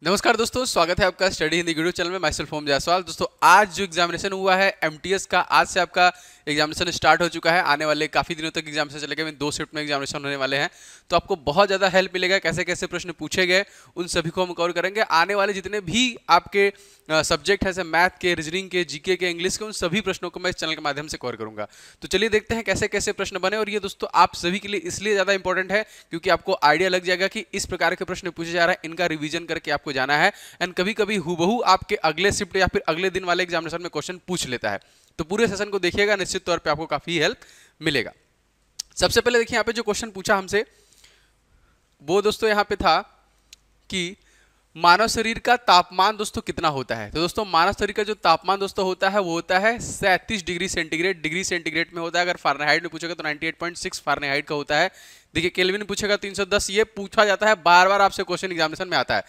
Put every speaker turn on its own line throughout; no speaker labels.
नमस्कार दोस्तों, स्वागत है आपका स्टडी हिंदी वीडियो चैनल में। माई सेल्फ ओम जायसवाल। दोस्तों आज जो एग्जामिनेशन हुआ है एमटीएस का, आज से आपका एग्जामिनेशन स्टार्ट हो चुका है। आने वाले काफ़ी दिनों तक एग्जामिनेशन चलेगा, 2 शिफ्ट में एग्जामिनेशन होने वाले हैं। तो आपको बहुत ज़्यादा हेल्प मिलेगा, कैसे कैसे प्रश्न पूछे गए उन सभी को हम कवर करेंगे। आने वाले जितने भी आपके सब्जेक्ट है, जैसे मैथ के, रीजनिंग के, जीके के, इंग्लिश के, उन सभी प्रश्नों को मैं इस चैनल के माध्यम से कवर करूंगा। तो चलिए देखते हैं कैसे कैसे प्रश्न बने। और ये दोस्तों आप सभी के लिए इसलिए ज़्यादा इंपॉर्टेंट है क्योंकि आपको आइडिया लग जाएगा कि इस प्रकार के प्रश्न पूछे जा रहे हैं, इनका रिवीजन करके आपको जाना है। एंड कभी कभी हूबहू आपके अगले शिफ्ट या फिर अगले दिन वाले एग्जामिनेशन में क्वेश्चन पूछ लेता है। तो पूरे सेशन को देखिएगा, निश्चित तौर पे आपको काफी हेल्प मिलेगा। सबसे पहले देखिए यहाँ पे जो क्वेश्चन पूछा हमसे वो दोस्तों यहाँ पे था कि मानव शरीर का तापमान दोस्तों कितना होता है। तो दोस्तों मानव शरीर का जो तापमान दोस्तों होता है वो होता है 37 डिग्री सेंटीग्रेड, डिग्री सेंटीग्रेड में होता है। अगर फारेनहाइट में पूछेगा तो 98.6 फारेनहाइट का होता है। देखिए केल्विन पूछेगा 310। ये पूछा जाता है, बार बार आपसे क्वेश्चन एग्जामिनेशन में आता है।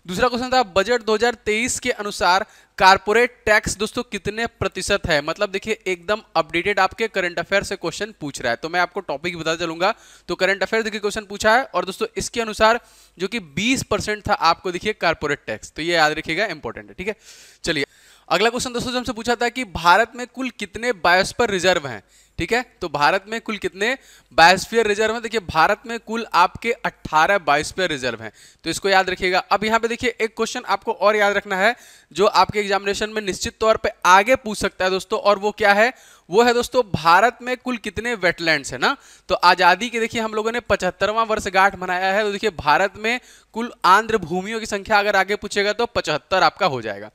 दूसरा क्वेश्चन था बजट 2023 के अनुसार कारपोरेट टैक्स दोस्तों कितने प्रतिशत है। मतलब देखिए एकदम अपडेटेड आपके करंट अफेयर से क्वेश्चन पूछ रहा है, तो मैं आपको टॉपिक बता चलूंगा। तो करंट अफेयर देखिए क्वेश्चन पूछा है और दोस्तों इसके अनुसार जो कि 20% था आपको देखिए कारपोरेट टैक्स, तो ये याद रखिएगा, इंपॉर्टेंट है। ठीक है, चलिए अगला क्वेश्चन दोस्तों हमसे पूछा था कि भारत में कुल कितने बायोस्फीयर रिजर्व हैं। ठीक है, तो भारत में कुल कितने बायोस्फीयर रिजर्व हैं। देखिए भारत में कुल आपके 18 बायोस्फीयर रिजर्व हैं, तो इसको याद रखिएगा। अब यहाँ पे देखिए एक क्वेश्चन आपको और याद रखना है जो आपके एग्जामिनेशन में निश्चित तौर पे आगे पूछ सकता है दोस्तों, और वो क्या है, वो है दोस्तों भारत में कुल कितने वेटलैंड्स है ना। तो आजादी के देखिए हम लोगों ने 75वां वर्षगांठ मनाया है, तो देखिए भारत में कुल आंध्र भूमियों की संख्या अगर आगे पूछेगा तो 75 आपका हो जाएगा।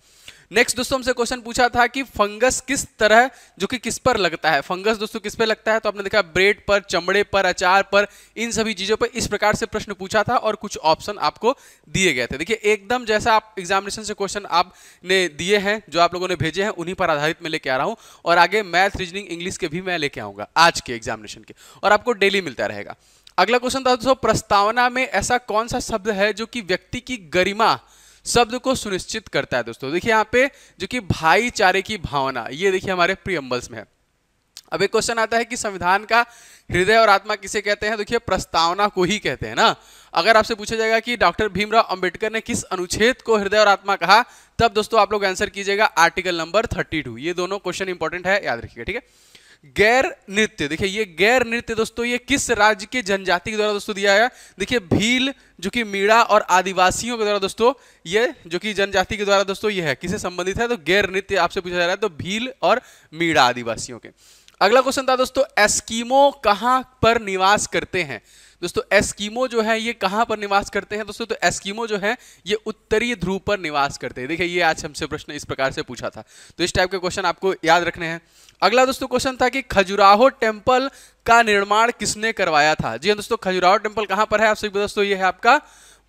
नेक्स्ट दोस्तों हमसे क्वेश्चन पूछा था कि फंगस किस तरह जो कि किस पर लगता है। फंगस दोस्तों किस पे लगता है, तो आपने देखा ब्रेड पर, चमड़े पर, अचार पर, इन सभी चीजों पर इस प्रकार से प्रश्न पूछा था और कुछ ऑप्शन आपको दिए गए थे। देखिए एकदम जैसा आप एग्जामिनेशन से क्वेश्चन आपने दिए हैं, जो आप लोगों ने भेजे हैं, उन्हीं पर आधारित मैं लेके आ रहा हूं। और आगे मैथ, रीजनिंग, इंग्लिश के भी मैं लेके आऊंगा आज के एग्जामिनेशन के, और आपको डेली मिलता रहेगा। अगला क्वेश्चन था दोस्तों प्रस्तावना में ऐसा कौन सा शब्द है जो कि व्यक्ति की गरिमा शब्द को सुनिश्चित करता है। दोस्तों देखिए यहाँ पे जो कि भाईचारे की भावना, ये देखिए हमारे प्रीएम्बल्स में है। अब एक क्वेश्चन आता है कि संविधान का हृदय और आत्मा किसे कहते हैं। देखिए प्रस्तावना को ही कहते हैं ना। अगर आपसे पूछा जाएगा कि डॉक्टर भीमराव अंबेडकर ने किस अनुच्छेद को हृदय और आत्मा कहा, तब दोस्तों आप लोग आंसर कीजिएगा आर्टिकल नंबर 32। ये दोनों क्वेश्चन इंपॉर्टेंट है, याद रखिएगा। ठीक है, गैर नृत्य, देखिए ये गैर नृत्य दोस्तों ये किस राज्य के जनजाति के द्वारा दोस्तों दिया है। देखिए भील जो कि मीणा और आदिवासियों के द्वारा दोस्तों, ये जो कि जनजाति के द्वारा दोस्तों ये है, किससे संबंधित है, तो गैर नृत्य आपसे पूछा जा रहा है, तो भील और मीणा आदिवासियों के। अगला क्वेश्चन था दोस्तों एस्कीमो कहां पर निवास करते हैं। दोस्तों एस्कीमो जो है ये कहां पर निवास करते हैं दोस्तों, तो एस्कीमो जो है ये उत्तरी ध्रुव पर निवास करते हैं। देखिए ये आज हमसे प्रश्न इस प्रकार से पूछा था, तो इस टाइप के क्वेश्चन आपको याद रखने हैं। अगला दोस्तों क्वेश्चन था कि खजुराहो टेम्पल का निर्माण किसने करवाया था। जी दोस्तों खजुराहो टेम्पल कहां पर है, आप सभी दोस्तों ये है आपका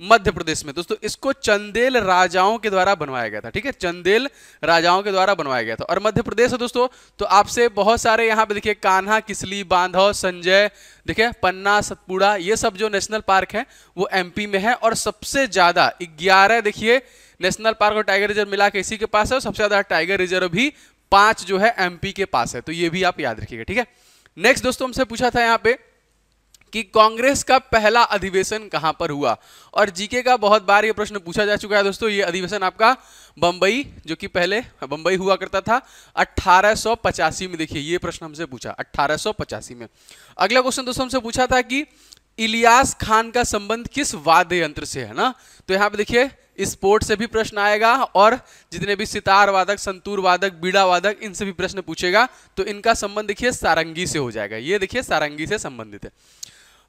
मध्य प्रदेश में। दोस्तों इसको चंदेल राजाओं के द्वारा बनवाया गया था। ठीक है, चंदेल राजाओं के द्वारा बनवाया गया था, और मध्य प्रदेश है दोस्तों। तो आपसे बहुत सारे यहाँ पे देखिए कान्हा, किसली, बांधव, संजय, देखिए पन्ना, सतपुड़ा, ये सब जो नेशनल पार्क है वो एमपी में है। और सबसे ज्यादा 11 देखिए नेशनल पार्क और टाइगर रिजर्व मिला के इसी के पास है, और सबसे ज्यादा टाइगर रिजर्व भी 5 जो है एमपी के पास है, तो ये भी आप याद रखिएगा। ठीक है, नेक्स्ट दोस्तों हमसे पूछा था यहाँ पे कि कांग्रेस का पहला अधिवेशन कहां पर हुआ, और जीके का बहुत बार ये प्रश्न पूछा जा चुका है दोस्तों। ये अधिवेशन आपका बंबई, जो कि पहले बंबई हुआ करता था, 1885 में। देखिए ये प्रश्न हमसे पूछा 1885 में। अगला क्वेश्चन दोस्तों हमसे पूछा था कि इलियास खान का संबंध किस वाद्य यंत्र से है ना। तो यहाँ पे देखिए स्पोर्ट से भी प्रश्न आएगा, और जितने भी सितार वादक, संतूर वादक, बीड़ा वादक, इनसे भी प्रश्न पूछेगा, तो इनका संबंध देखिए सारंगी से हो जाएगा। ये देखिए सारंगी से संबंधित है।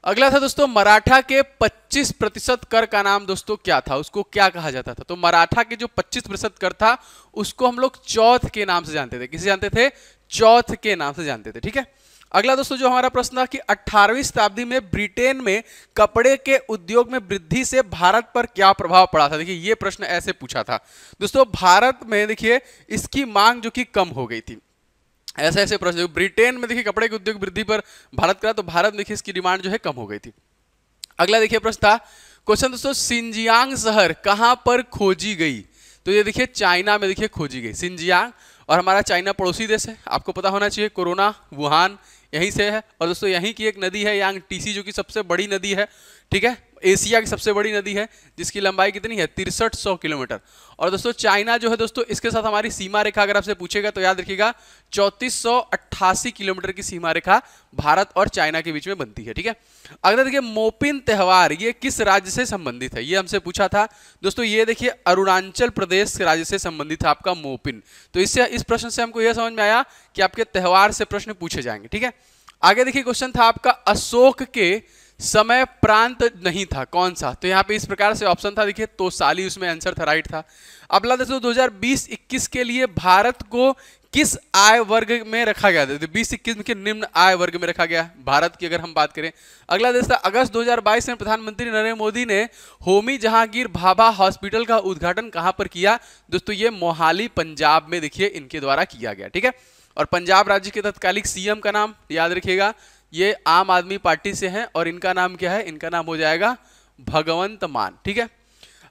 अगला था दोस्तों मराठा के 25% कर का नाम दोस्तों क्या था, उसको क्या कहा जाता था। तो मराठा के जो 25% कर था उसको हम लोग चौथ के नाम से जानते थे। किसे जानते थे, चौथ के नाम से जानते थे। ठीक है, अगला दोस्तों जो हमारा प्रश्न था कि 18वीं शताब्दी में ब्रिटेन में कपड़े के उद्योग में वृद्धि से भारत पर क्या प्रभाव पड़ा था। देखिए ये प्रश्न ऐसे पूछा था दोस्तों, भारत में देखिए इसकी मांग जो कि कम हो गई थी। ऐसे ऐसे प्रश्न, ब्रिटेन में देखिए कपड़े के उद्योग वृद्धि पर भारत का, तो भारत में देखिए इसकी डिमांड जो है कम हो गई थी। अगला देखिए प्रश्न था क्वेश्चन दोस्तों सिंजियांग शहर कहां पर खोजी गई। तो ये देखिए चाइना में देखिए खोजी गई सिंजियांग, और हमारा चाइना पड़ोसी देश है, आपको पता होना चाहिए। कोरोना वुहान यहीं से है, और दोस्तों यहीं की एक नदी है यांग टीसी, जो कि सबसे बड़ी नदी है। ठीक है, एशिया की सबसे बड़ी नदी है जिसकी लंबाई कितनी है 6300 किलोमीटर। और दोस्तों चाइना जो है दोस्तों इसके साथ हमारी सीमा रेखा अगर आपसे पूछेगा तो याद रखिएगा 3488 किलोमीटर की सीमा रेखा भारत और चाइना के बीच में बनती है। ठीक है, अगला देखिए मोपिन त्योहार ये किस राज्य से संबंधित है, ये हमसे पूछा था दोस्तों। ये देखिए अरुणाचल प्रदेश राज्य से संबंधित है आपका मोपिन। तो इससे इस प्रश्न से हमको यह समझ में आया कि आपके त्योहार से प्रश्न पूछे जाएंगे। ठीक है, आगे देखिए क्वेश्चन था आपका अशोक के समय प्रांत नहीं था कौन सा, तो यहाँ पे इस प्रकार से ऑप्शन था देखिए तोसाली, उसमें आंसर था, राइट था। अगला दोस्तों 2020-21 के लिए भारत को किस आय वर्ग में रखा गया था, 20-21 के निम्न आय वर्ग में रखा गया भारत की अगर हम बात करें। अगला देश था अगस्त 2022 में प्रधानमंत्री नरेंद्र मोदी ने होमी जहांगीर भाभा हॉस्पिटल का उद्घाटन कहां पर किया दोस्तों, ये मोहाली पंजाब में देखिए इनके द्वारा किया गया। ठीक है, और पंजाब राज्य के तत्कालिक सीएम का नाम याद रखिएगा, ये आम आदमी पार्टी से हैं और इनका नाम क्या है, इनका नाम हो जाएगा भगवंत मान। ठीक है,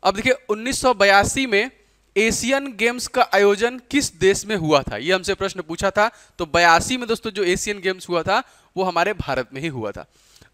अब देखिए 1982 में एशियन गेम्स का आयोजन किस देश में हुआ था, ये हमसे प्रश्न पूछा था। तो 82 में दोस्तों जो एशियन गेम्स हुआ था वो हमारे भारत में ही हुआ था।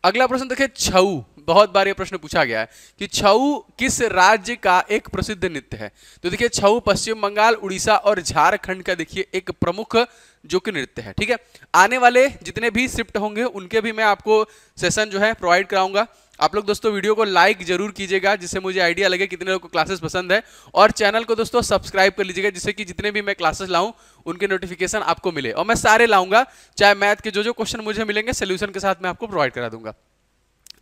अगला प्रश्न देखिए छऊ, बहुत बार ये प्रश्न पूछा गया है कि छऊ किस राज्य का एक प्रसिद्ध नृत्य है, तो देखिए छऊ पश्चिम बंगाल, उड़ीसा और झारखंड का देखिए एक प्रमुख जो कि नृत्य है। ठीक है, आने वाले जितने भी शिफ्ट होंगे उनके भी मैं आपको सेशन जो है प्रोवाइड कराऊंगा। आप लोग दोस्तों वीडियो को लाइक जरूर कीजिएगा जिससे मुझे आइडिया लगे कितने लोगों को क्लासेस पसंद है, और चैनल को दोस्तों सब्सक्राइब कर लीजिएगा जिससे कि जितने भी मैं क्लासेस लाऊं उनके नोटिफिकेशन आपको मिले। और मैं सारे लाऊंगा, चाहे मैथ के जो जो क्वेश्चन मुझे मिलेंगे सोल्यूशन के साथ मैं आपको प्रोवाइड करा दूंगा।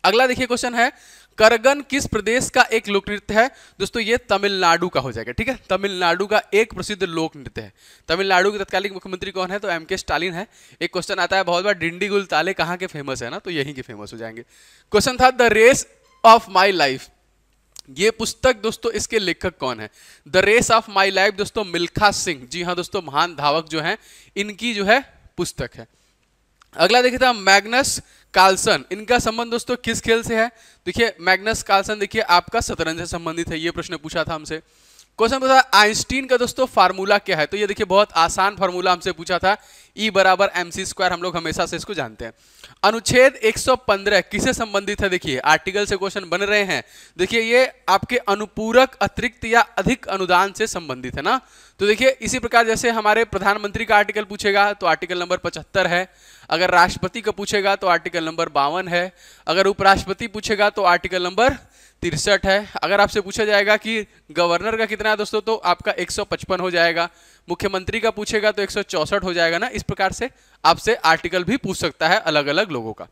अगला देखिए क्वेश्चन है करगन किस प्रदेश का एक लोक नृत्य है दोस्तों, ये तमिलनाडु का हो जाएगा। ठीक है, तमिलनाडु का एक प्रसिद्ध लोक नृत्य है। तमिलनाडु के तत्कालीन मुख्यमंत्री कौन है, तो एम के स्टालिन है। एक क्वेश्चन आता है बहुत बार डिंडीगुल ताले कहाँ के फेमस है ना, तो यहीं के फेमस हो जाएंगे। क्वेश्चन था the race of my life, ये पुस्तक दोस्तों इसके लेखक कौन है, the race of my life दोस्तों मिल्खा सिंह, जी हाँ दोस्तों महान धावक जो है इनकी जो है पुस्तक है। अगला देखिए था मैग्नस कार्लसन, इनका संबंध दोस्तों किस खेल से है, देखिए मैग्नस कार्लसन देखिए आपका शतरंज से संबंधित है, ये प्रश्न पूछा था हमसे। क्वेश्चन पूछा आइंस्टीन का दोस्तों फार्मूला क्या है, तो ये देखिए बहुत आसान फार्मूला हमसे पूछा था, E बराबर mc², हम लोग हमेशा से इसको जानते हैं। अनुच्छेद 115 किसे संबंधित है, देखिए आर्टिकल से क्वेश्चन बन रहे हैं, देखिए ये आपके अनुपूरक अतिरिक्त या अधिक अनुदान से संबंधित है ना। तो देखिए इसी प्रकार जैसे हमारे प्रधानमंत्री का आर्टिकल पूछेगा तो आर्टिकल नंबर 75 है, अगर राष्ट्रपति का पूछेगा तो आर्टिकल नंबर 52 है, अगर उपराष्ट्रपति पूछेगा तो आर्टिकल नंबर 63 है, अगर आपसे पूछा जाएगा कि गवर्नर का कितना है दोस्तों तो आपका 155 हो जाएगा, मुख्यमंत्री का पूछेगा तो 164 हो जाएगा ना। इस प्रकार से आपसे आर्टिकल भी पूछ सकता है अलग अलग लोगों का।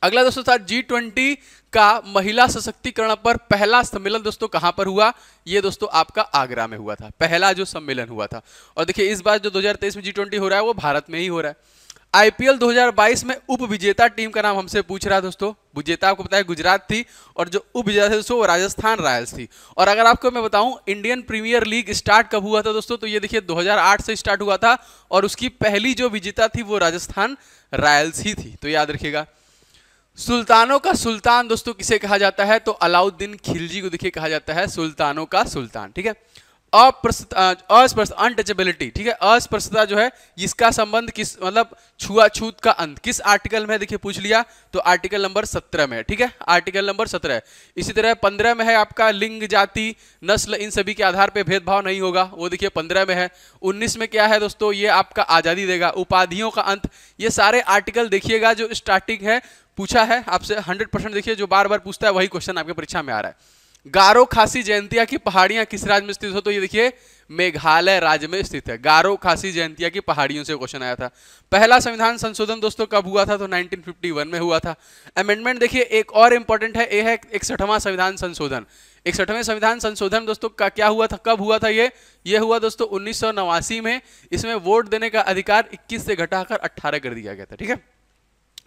अगला दोस्तों था G20 का महिला सशक्तिकरण पर पहला सम्मेलन दोस्तों कहां पर हुआ, ये दोस्तों आपका आगरा में हुआ था, पहला जो सम्मेलन हुआ था। और देखिए इस बार जो 2023 में G20 हो रहा है वो भारत में ही हो रहा है। आईपीएल 2022 में उप विजेता टीम का नाम हमसे पूछ रहा है दोस्तों, विजेता आपको पता है गुजरात थी और जो उप विजेता थे दोस्तों वो राजस्थान रॉयल्स थी। और अगर आपको मैं बताऊं इंडियन प्रीमियर लीग स्टार्ट कब हुआ था दोस्तों, तो ये देखिए 2008 से स्टार्ट हुआ था और उसकी पहली जो विजेता थी वो राजस्थान रॉयल्स ही थी, तो याद रखिएगा। सुल्तानों का सुल्तान दोस्तों किसे कहा जाता है, तो अलाउद्दीन खिलजी को देखिए कहा जाता है सुल्तानों का सुल्तान। ठीक है, अनटचेबिलिटी, ठीक है, अस्पृश्यता जो है इसका संबंध किस मतलब छुआछूत का अंत किस आर्टिकल में है, देखिए पूछ लिया तो आर्टिकल नंबर 17 में है। ठीक है, आर्टिकल नंबर 17। इसी तरह 15 में है आपका लिंग जाति नस्ल इन सभी के आधार पे भेदभाव नहीं होगा, वो देखिए 15 में है। 19 में क्या है दोस्तों, ये आपका आजादी देगा, उपाधियों का अंत, ये सारे आर्टिकल देखिएगा जो स्टार्टिंग है पूछा है आपसे 100%, देखिए जो बार बार पूछता है वही क्वेश्चन आपके परीक्षा में आ रहा है। गारो खासी जयंतिया की पहाड़ियां किस राज्य में स्थित हो, तो ये देखिए मेघालय राज्य में स्थित है। गारो खासी जयंतिया की पहाड़ियों से क्वेश्चन आया था। पहला संविधान संशोधन दोस्तों कब हुआ था, तो 1951 में हुआ था। अमेंडमेंट देखिए एक और इंपॉर्टेंट है, ये है 61वां संविधान संशोधन। 61वें संविधान संशोधन दोस्तों का क्या हुआ था, कब हुआ था, ये हुआ दोस्तों 1989 में। इसमें वोट देने का अधिकार 21 से घटाकर 18 कर दिया गया था। ठीक है,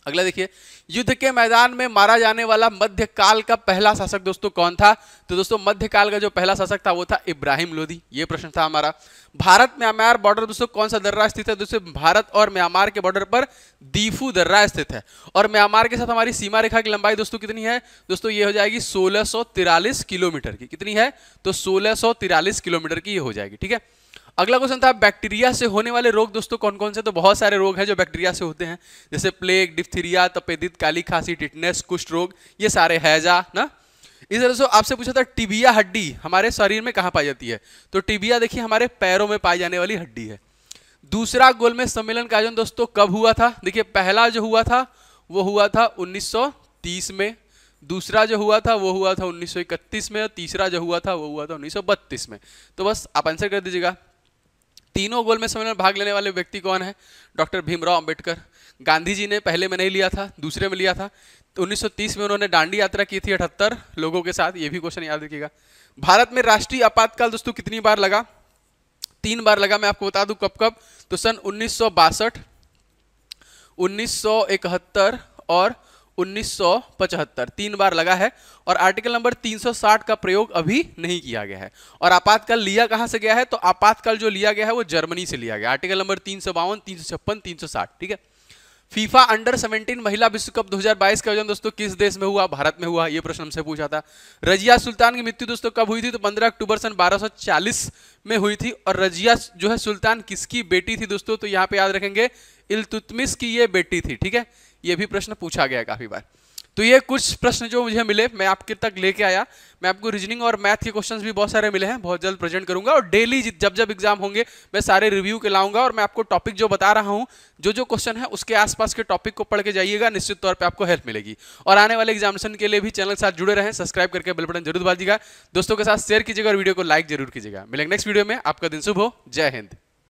अगला देखिए युद्ध के मैदान में मारा जाने वाला मध्यकाल का पहला शासक दोस्तों कौन था, तो दोस्तों मध्यकाल का जो पहला शासक था वो था इब्राहिम लोदी, ये प्रश्न था हमारा। भारत म्यांमार बॉर्डर दोस्तों कौन सा दर्रा स्थित है, दोस्तों भारत और म्यांमार के बॉर्डर पर दीफू दर्रा स्थित है। और म्यांमार के साथ हमारी सीमा रेखा की लंबाई दोस्तों कितनी है, दोस्तों ये हो जाएगी 1643 किलोमीटर की, कितनी है तो 1643 किलोमीटर की ये हो जाएगी। ठीक है, अगला क्वेश्चन था बैक्टीरिया से होने वाले रोग दोस्तों कौन कौन से, तो बहुत सारे रोग हैं जो बैक्टीरिया से होते हैं, जैसे प्लेग, डिप्थीरिया, तपेदिक, काली खांसी, टिटनेस, कुष्ठ रोग, ये सारे हैजा ना। इस तरह से आपसे पूछा था टिबिया हड्डी हमारे शरीर में कहाँ पाई जाती है, तो टिबिया देखिए हमारे पैरों में पाई जाने वाली हड्डी है। दूसरा गोलमेज सम्मेलन का आयोजन दोस्तों कब हुआ था, देखिए पहला जो हुआ था वो हुआ था 1930 में, दूसरा जो हुआ था वो हुआ था 1931 में, और तीसरा जो हुआ था वो हुआ था 1932 में। तो बस आप आंसर कर दीजिएगा। तीनों गोलमेज सम्मेलन में भाग लेने वाले व्यक्ति कौन है, डॉक्टर भीमराव अंबेडकर। गांधी जी ने पहले में नहीं लिया था, दूसरे में लिया था। तो 1930 में उन्होंने दांडी यात्रा की थी 78 लोगों के साथ, ये भी क्वेश्चन याद रखिएगा। भारत में राष्ट्रीय आपातकाल दोस्तों कितनी बार लगा, 3 बार लगा। मैं आपको बता दूं कब कब, तो सन 1962, 1971 और 1975, 3 बार लगा है। और आर्टिकल नंबर 360 का प्रयोग अभी नहीं किया गया है। और आपातकाल लिया कहां से गया है, तो आपातकाल जो लिया गया है वो जर्मनी से लिया गया, आर्टिकल नंबर 352, 356, 360, ठीक है। फीफा अंडर 17 महिला विश्व कप 2022 का आयोजन दोस्तों किस देश में हुआ, भारत में हुआ, ये प्रश्न हमसे पूछा था। रजिया सुल्तान की मृत्यु दोस्तों कब हुई थी, तो 15 अक्टूबर सन 1240 में हुई थी। और रजिया जो है सुल्तान किसकी बेटी थी दोस्तों, तो यहाँ पे याद रखेंगे इल्तुतमिश की ये बेटी थी, ठीक है। ये भी प्रश्न पूछा गया काफी बार। तो ये कुछ प्रश्न जो मुझे मिले मैं आपके तक लेके आया। मैं आपको रीजनिंग और मैथ के क्वेश्चंस भी बहुत सारे मिले हैं, बहुत जल्द प्रेजेंट करूंगा। और डेली जब जब एग्जाम होंगे मैं सारे रिव्यू के लाऊंगा। और मैं आपको टॉपिक जो बता रहा हूं, जो क्वेश्चन है उसके आसपास के टॉपिक को पढ़ के जाइएगा, निश्चित तौर पर आपको हेल्प मिलेगी। और आने वाले एग्जामिनेशन के लिए भी चैनल के साथ जुड़े रहें, सब्सक्राइब करके बेल बटन जरूर दबाइएगा, दोस्तों के साथ शेयर कीजिएगा और वीडियो को लाइक जरूर कीजिएगा। मिलेंगे नेक्स्ट वीडियो में, आपका दिन शुभ हो, जय हिंद।